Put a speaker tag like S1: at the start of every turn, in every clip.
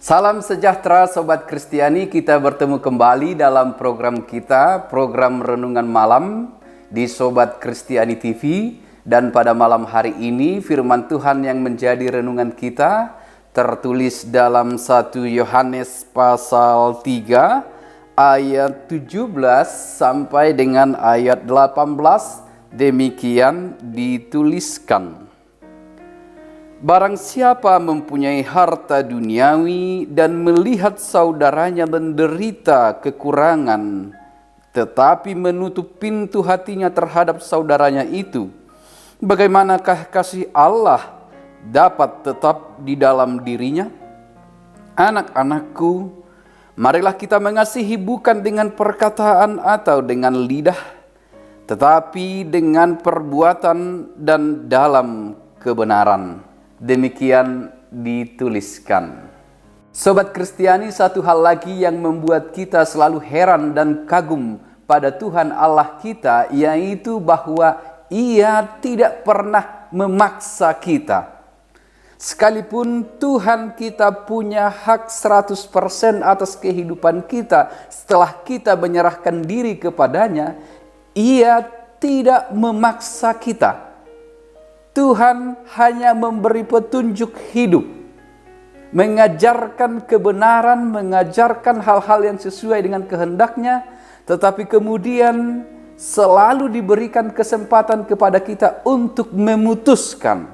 S1: Salam sejahtera Sobat Kristiani, kita bertemu kembali dalam program kita, program Renungan Malam di Sobat Kristiani TV. Dan pada malam hari ini firman Tuhan yang menjadi renungan kita tertulis dalam 1 Yohanes pasal 3 ayat 17 sampai dengan ayat 18. Demikian dituliskan. Barang siapa mempunyai harta duniawi dan melihat saudaranya menderita kekurangan, tetapi menutup pintu hatinya terhadap saudaranya itu, bagaimanakah kasih Allah dapat tetap di dalam dirinya? Anak-anakku, marilah kita mengasihi bukan dengan perkataan atau dengan lidah, tetapi dengan perbuatan dan dalam kebenaran. Demikian dituliskan. Sobat Kristiani, satu hal lagi yang membuat kita selalu heran dan kagum pada Tuhan Allah kita, yaitu bahwa Ia tidak pernah memaksa kita. Sekalipun Tuhan kita punya hak 100% atas kehidupan kita setelah kita menyerahkan diri kepadanya, Ia tidak memaksa kita. Tuhan hanya memberi petunjuk hidup, mengajarkan kebenaran, mengajarkan hal-hal yang sesuai dengan kehendaknya, tetapi kemudian selalu diberikan kesempatan kepada kita untuk memutuskan.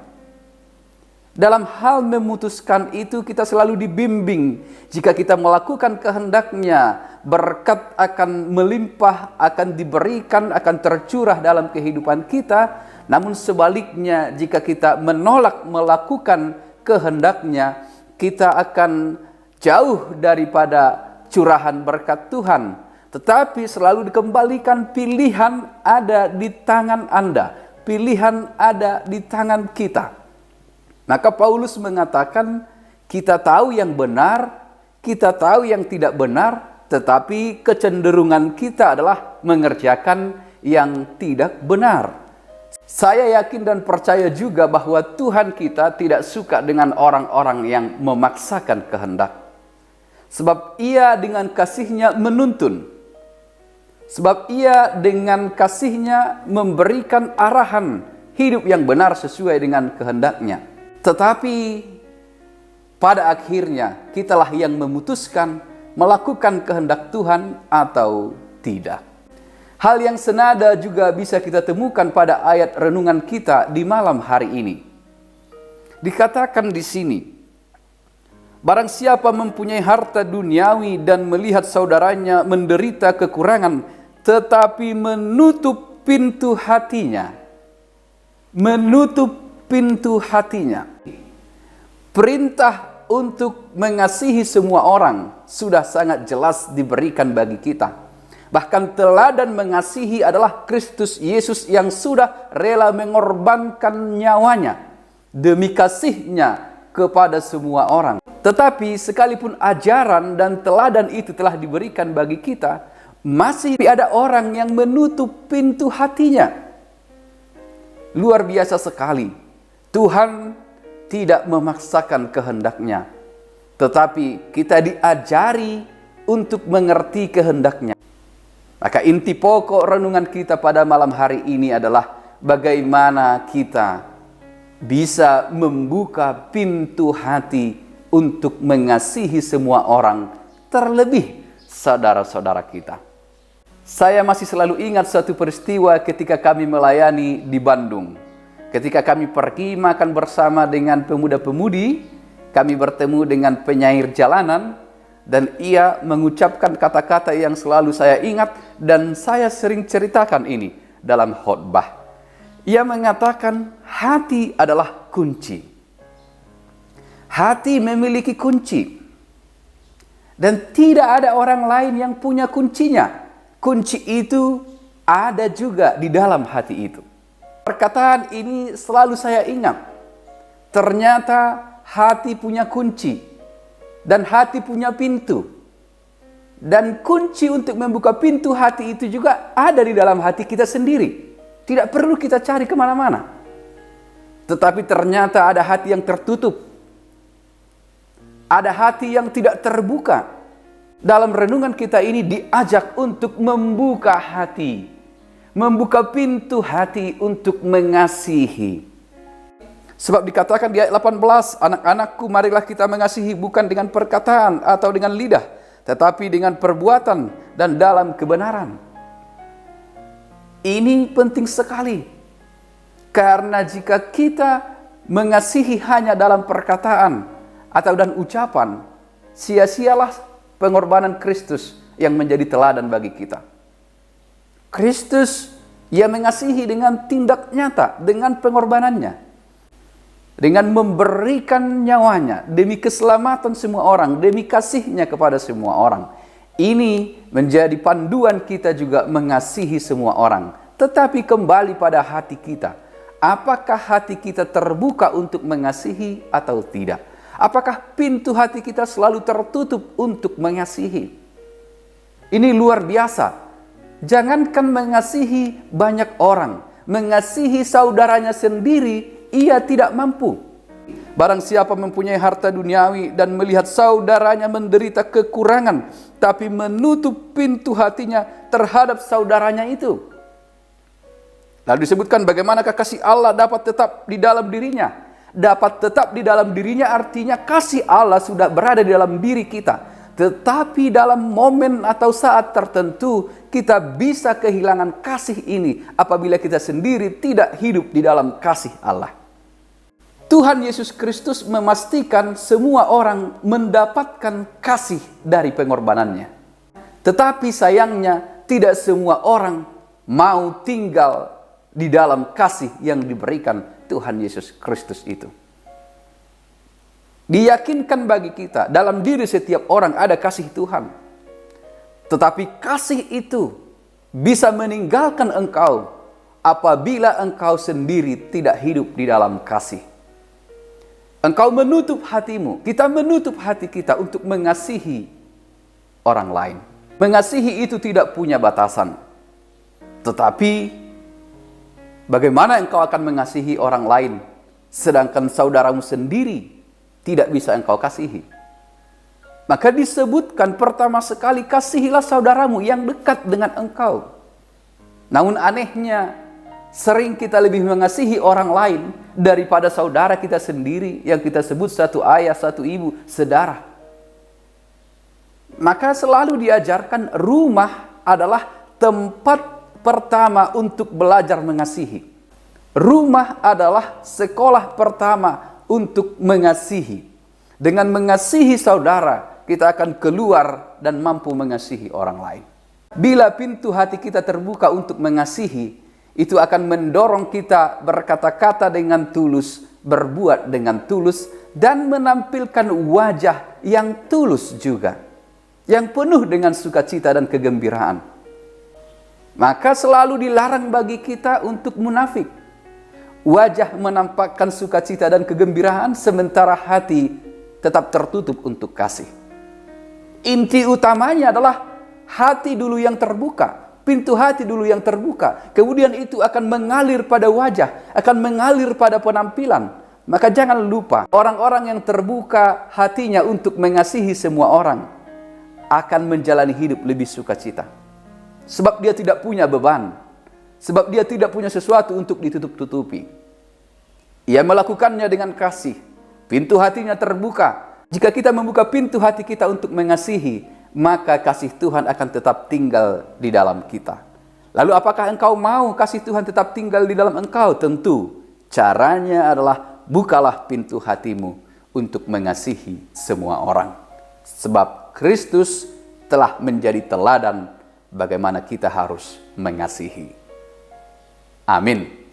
S1: Dalam hal memutuskan itu kita selalu dibimbing. Jika kita melakukan kehendaknya, berkat akan melimpah, akan diberikan, akan tercurah dalam kehidupan kita. Namun sebaliknya, jika kita menolak melakukan kehendaknya, kita akan jauh daripada curahan berkat Tuhan. Tetapi selalu dikembalikan, pilihan ada di tangan Anda, pilihan ada di tangan kita. Maka Paulus mengatakan, kita tahu yang benar, kita tahu yang tidak benar, tetapi kecenderungan kita adalah mengerjakan yang tidak benar. Saya yakin dan percaya juga bahwa Tuhan kita tidak suka dengan orang-orang yang memaksakan kehendak. Sebab Ia dengan kasih-Nya menuntun. Sebab Ia dengan kasih-Nya memberikan arahan hidup yang benar sesuai dengan kehendak-Nya. Tetapi pada akhirnya kitalah yang memutuskan melakukan kehendak Tuhan atau tidak. Hal yang senada juga bisa kita temukan pada ayat renungan kita di malam hari ini. Dikatakan di sini, barang siapa mempunyai harta duniawi dan melihat saudaranya menderita kekurangan, tetapi menutup pintu hatinya. Menutup pintu hatinya. Perintah untuk mengasihi semua orang sudah sangat jelas diberikan bagi kita. Bahkan teladan mengasihi adalah Kristus Yesus yang sudah rela mengorbankan nyawanya demi kasih-Nya kepada semua orang. Tetapi sekalipun ajaran dan teladan itu telah diberikan bagi kita, masih ada orang yang menutup pintu hatinya. Luar biasa sekali. Tuhan tidak memaksakan kehendak-Nya, tetapi kita diajari untuk mengerti kehendak-Nya. Maka inti pokok renungan kita pada malam hari ini adalah bagaimana kita bisa membuka pintu hati untuk mengasihi semua orang, terlebih saudara-saudara kita. Saya masih selalu ingat satu peristiwa ketika kami melayani di Bandung. Ketika kami pergi makan bersama dengan pemuda-pemudi, kami bertemu dengan penyair jalanan, dan ia mengucapkan kata-kata yang selalu saya ingat dan saya sering ceritakan ini dalam khotbah. Ia mengatakan hati adalah kunci. Hati memiliki kunci. Dan tidak ada orang lain yang punya kuncinya. Kunci itu ada juga di dalam hati itu. Perkataan ini selalu saya ingat. Ternyata hati punya kunci. Dan hati punya pintu. Dan kunci untuk membuka pintu hati itu juga ada di dalam hati kita sendiri. Tidak perlu kita cari kemana-mana. Tetapi ternyata ada hati yang tertutup. Ada hati yang tidak terbuka. Dalam renungan kita ini diajak untuk membuka hati, membuka pintu hati untuk mengasihi. Sebab dikatakan di ayat 18, anak-anakku marilah kita mengasihi bukan dengan perkataan atau dengan lidah, tetapi dengan perbuatan dan dalam kebenaran. Ini penting sekali. Karena jika kita mengasihi hanya dalam perkataan atau dan ucapan, sia-sialah pengorbanan Kristus yang menjadi teladan bagi kita. Kristus yang mengasihi dengan tindak nyata, dengan pengorbanannya, dengan memberikan nyawanya demi keselamatan semua orang, demi kasihnya kepada semua orang. Ini menjadi panduan kita juga mengasihi semua orang. Tetapi kembali pada hati kita. Apakah hati kita terbuka untuk mengasihi atau tidak? Apakah pintu hati kita selalu tertutup untuk mengasihi? Ini luar biasa. Jangankan mengasihi banyak orang, mengasihi saudaranya sendiri, ia tidak mampu. Barang siapa mempunyai harta duniawi dan melihat saudaranya menderita kekurangan, tapi menutup pintu hatinya terhadap saudaranya itu. Lalu disebutkan bagaimanakah kasih Allah dapat tetap di dalam dirinya. Dapat tetap di dalam dirinya artinya kasih Allah sudah berada di dalam diri kita. Tetapi dalam momen atau saat tertentu kita bisa kehilangan kasih ini apabila kita sendiri tidak hidup di dalam kasih Allah. Tuhan Yesus Kristus memastikan semua orang mendapatkan kasih dari pengorbanannya. Tetapi sayangnya tidak semua orang mau tinggal di dalam kasih yang diberikan Tuhan Yesus Kristus itu. Diyakinkan bagi kita dalam diri setiap orang ada kasih Tuhan. Tetapi kasih itu bisa meninggalkan engkau apabila engkau sendiri tidak hidup di dalam kasih. Engkau menutup hatimu, kita menutup hati kita untuk mengasihi orang lain. Mengasihi itu tidak punya batasan. Tetapi bagaimana engkau akan mengasihi orang lain, sedangkan saudaramu sendiri tidak bisa engkau kasihi? Maka disebutkan pertama sekali, kasihilah saudaramu yang dekat dengan engkau. Namun anehnya, sering kita lebih mengasihi orang lain daripada saudara kita sendiri, yang kita sebut satu ayah, satu ibu, saudara. Maka selalu diajarkan rumah adalah tempat pertama untuk belajar mengasihi. Rumah adalah sekolah pertama untuk mengasihi. Dengan mengasihi saudara, kita akan keluar dan mampu mengasihi orang lain. Bila pintu hati kita terbuka untuk mengasihi, itu akan mendorong kita berkata-kata dengan tulus, berbuat dengan tulus, dan menampilkan wajah yang tulus juga, yang penuh dengan sukacita dan kegembiraan. Maka selalu dilarang bagi kita untuk munafik. Wajah menampakkan sukacita dan kegembiraan, sementara hati tetap tertutup untuk kasih. Inti utamanya adalah hati dulu yang terbuka. Pintu hati dulu yang terbuka. Kemudian itu akan mengalir pada wajah, akan mengalir pada penampilan. Maka jangan lupa, orang-orang yang terbuka hatinya untuk mengasihi semua orang akan menjalani hidup lebih sukacita. Sebab dia tidak punya beban. Sebab dia tidak punya sesuatu untuk ditutup-tutupi. Ia melakukannya dengan kasih. Pintu hatinya terbuka. Jika kita membuka pintu hati kita untuk mengasihi, maka kasih Tuhan akan tetap tinggal di dalam kita. Lalu apakah engkau mau kasih Tuhan tetap tinggal di dalam engkau? Tentu. Caranya adalah bukalah pintu hatimu untuk mengasihi semua orang. Sebab Kristus telah menjadi teladan bagaimana kita harus mengasihi. Amin.